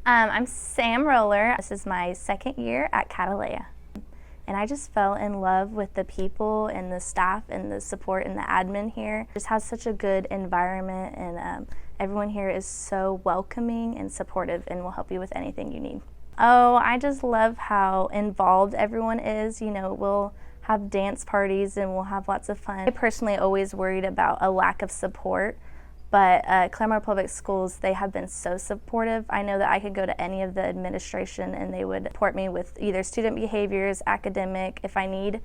I'm Sam Roller. This is my second year at Catalea. And I just fell in love with the people and the staff and the support and the admin here. It just has such a good environment, and everyone here is so welcoming and supportive and will help you with anything you need. Oh, I just love how involved everyone is. You know, we'll have dance parties and we'll have lots of fun. I personally always worried about a lack of support, but Claremore Public Schools, they have been so supportive. I know that I could go to any of the administration and they would support me with either student behaviors, academic. If I need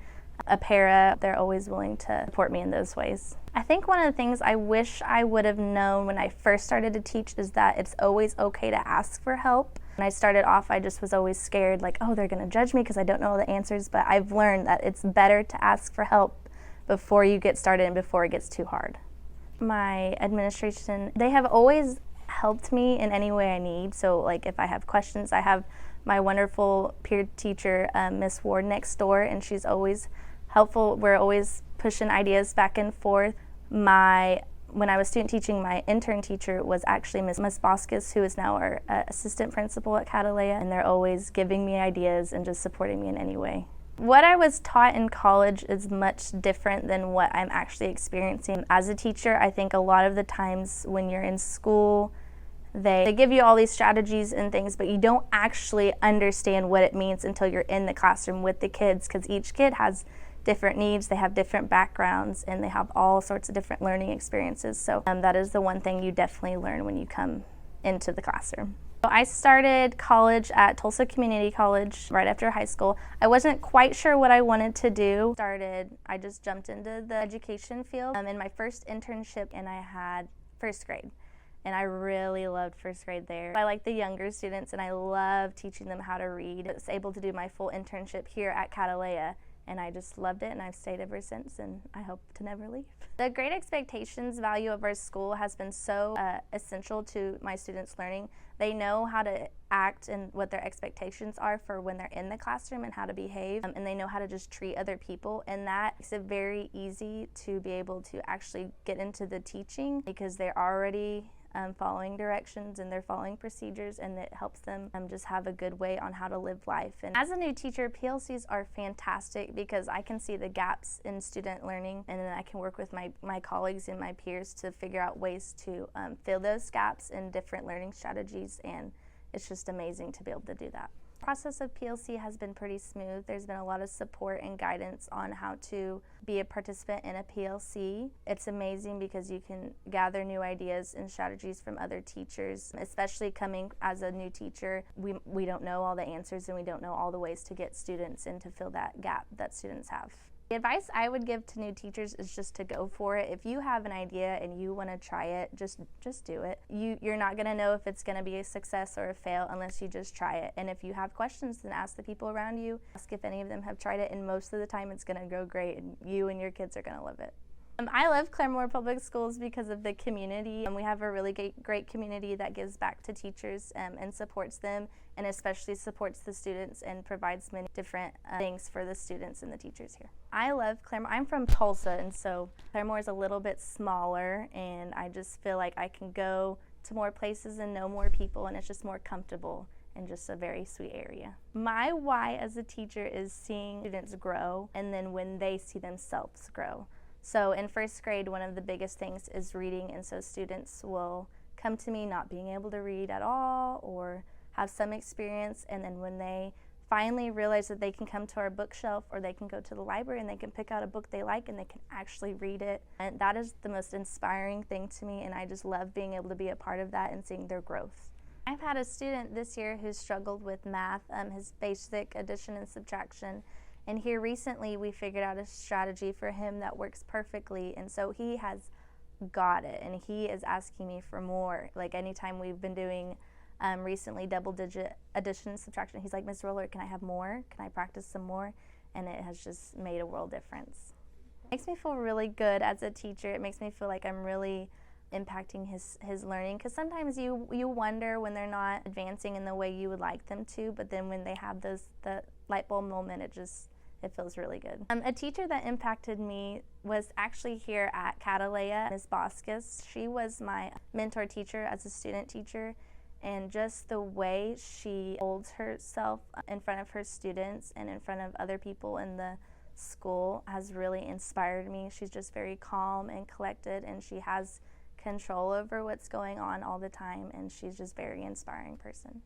a para, they're always willing to support me in those ways. I think one of the things I wish I would have known when I first started to teach is that it's always okay to ask for help. When I started off, I just was always scared, like, oh, they're gonna judge me because I don't know all the answers, but I've learned that it's better to ask for help before you get started and before it gets too hard. My administration, they have always helped me in any way I need. So like if I have questions, I have my wonderful peer teacher, Miss Ward next door, and she's always helpful. We're always pushing ideas back and forth. When I was student teaching, my intern teacher was actually Miss Boskus, who is now our assistant principal at Catalea, and they're always giving me ideas and just supporting me in any way. What I was taught in college is much different than what I'm actually experiencing. As a teacher, I think a lot of the times when you're in school, they give you all these strategies and things, but you don't actually understand what it means until you're in the classroom with the kids, because each kid has different needs, they have different backgrounds, and they have all sorts of different learning experiences. So that is the one thing you definitely learn when you come into the classroom. I started college at Tulsa Community College right after high school. I wasn't quite sure what I wanted to do. I just jumped into the education field. In my first internship, and I had first grade. And I really loved first grade there. I like the younger students, and I love teaching them how to read. I was able to do my full internship here at Catalea, and I just loved it, and I've stayed ever since, and I hope to never leave. The Great Expectations value of our school has been so essential to my students' learning. They know how to act and what their expectations are for when they're in the classroom and how to behave, and they know how to just treat other people, and that makes it very easy to be able to actually get into the teaching because they're already following directions and they're following procedures, and it helps them just have a good way on how to live life. And as a new teacher, PLCs are fantastic because I can see the gaps in student learning, and then I can work with my colleagues and my peers to figure out ways to fill those gaps in different learning strategies, and it's just amazing to be able to do that. The process of PLC has been pretty smooth. There's been a lot of support and guidance on how to be a participant in a PLC. It's amazing because you can gather new ideas and strategies from other teachers, especially coming as a new teacher. We don't know all the answers, and we don't know all the ways to get students in to fill that gap that students have. The advice I would give to new teachers is just to go for it. If you have an idea and you want to try it, just do it. You're not going to know if it's going to be a success or a fail unless you just try it. And if you have questions, then ask the people around you. Ask if any of them have tried it, and most of the time it's going to go great, and you and your kids are going to love it. I love Claremore Public Schools because of the community. We have a really great community that gives back to teachers and supports them, and especially supports the students and provides many different things for the students and the teachers here. I love Claremore. I'm from Tulsa, and so Claremore is a little bit smaller, and I just feel like I can go to more places and know more people, and it's just more comfortable and just a very sweet area. My why as a teacher is seeing students grow, and then when they see themselves grow. So in first grade, one of the biggest things is reading, and so students will come to me not being able to read at all or have some experience, and then when they finally realize that they can come to our bookshelf or they can go to the library and they can pick out a book they like and they can actually read it, and that is the most inspiring thing to me, and I just love being able to be a part of that and seeing their growth. I've had a student this year who struggled with math, his basic addition and subtraction. And here recently we figured out a strategy for him that works perfectly, and so he has got it, and he is asking me for more. Like anytime we've been doing recently double-digit addition and subtraction, he's like, Ms. Roller, can I have more? Can I practice some more? And it has just made a world difference. It makes me feel really good as a teacher. It makes me feel like I'm really impacting his learning, because sometimes you wonder when they're not advancing in the way you would like them to, but then when they have the light bulb moment, it feels really good. A teacher that impacted me was actually here at Catalea, Ms. Boskus. She was my mentor teacher as a student teacher, And just the way she holds herself in front of her students and in front of other people in the school has really inspired me. She's just very calm and collected, and she has control over what's going on all the time, and she's just a very inspiring person.